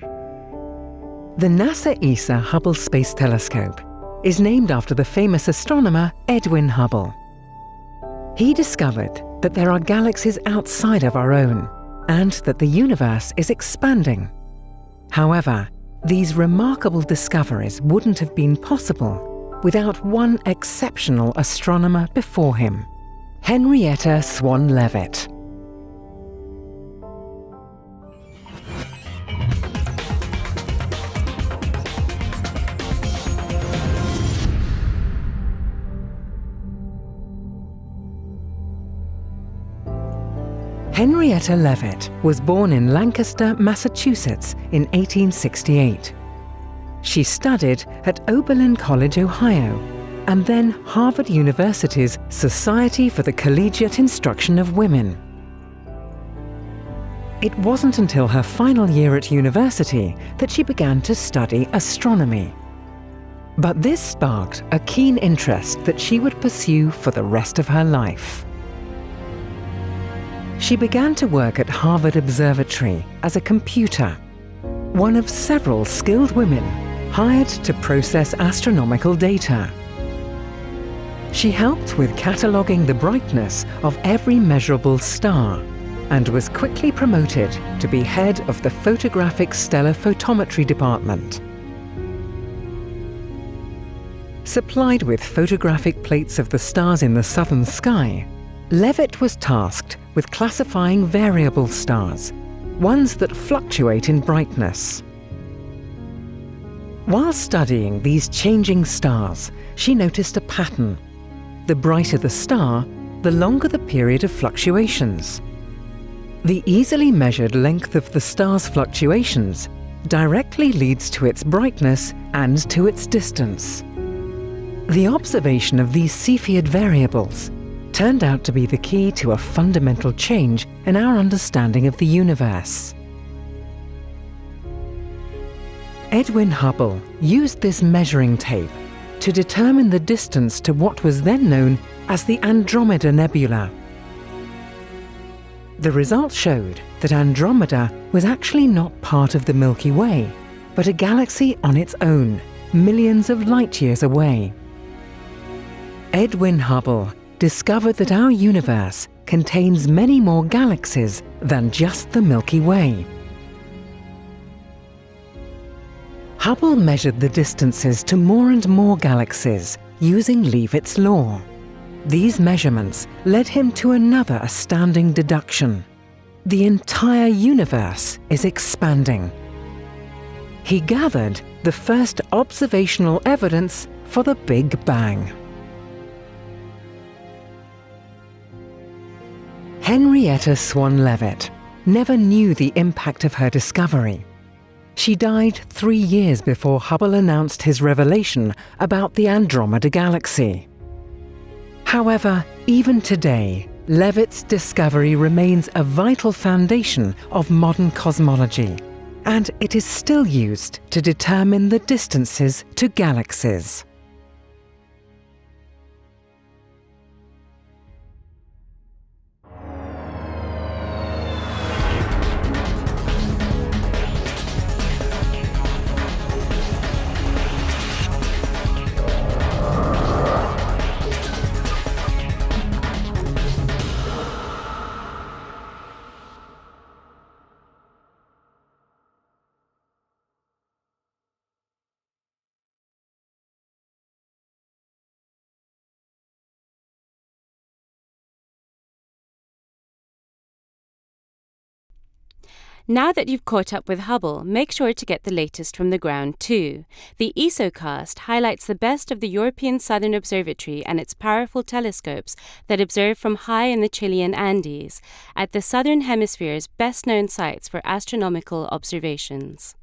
The NASA ESA Hubble Space Telescope is named after the famous astronomer Edwin Hubble. He discovered that there are galaxies outside of our own and that the universe is expanding. However, these remarkable discoveries wouldn't have been possible without one exceptional astronomer before him, Henrietta Leavitt. Henrietta Leavitt was born in Lancaster, Massachusetts in 1868. She studied at Oberlin College, Ohio, and then Harvard University's Society for the Collegiate Instruction of Women. It wasn't until her final year at university that she began to study astronomy. But this sparked a keen interest that she would pursue for the rest of her life. She began to work at Harvard Observatory as a computer, one of several skilled women hired to process astronomical data. She helped with cataloguing the brightness of every measurable star and was quickly promoted to be head of the photographic stellar photometry department. Supplied with photographic plates of the stars in the southern sky, Leavitt was tasked with classifying variable stars, ones that fluctuate in brightness. While studying these changing stars, she noticed a pattern. The brighter the star, the longer the period of fluctuations. The easily measured length of the star's fluctuations directly leads to its brightness and to its distance. The observation of these Cepheid variables turned out to be the key to a fundamental change in our understanding of the universe. Edwin Hubble used this measuring tape to determine the distance to what was then known as the Andromeda Nebula. The results showed that Andromeda was actually not part of the Milky Way, but a galaxy on its own, millions of light years away. Edwin Hubble discovered that our universe contains many more galaxies than just the Milky Way. Hubble measured the distances to more and more galaxies using Leavitt's law. These measurements led him to another astounding deduction. The entire universe is expanding. He gathered the first observational evidence for the Big Bang. Henrietta Leavitt never knew the impact of her discovery. She died 3 years before Hubble announced his revelation about the Andromeda Galaxy. However, even today, Leavitt's discovery remains a vital foundation of modern cosmology, and it is still used to determine the distances to galaxies. Now that you've caught up with Hubble, make sure to get the latest from the ground too. The ESOcast highlights the best of the European Southern Observatory and its powerful telescopes that observe from high in the Chilean Andes, at the Southern Hemisphere's best-known sites for astronomical observations.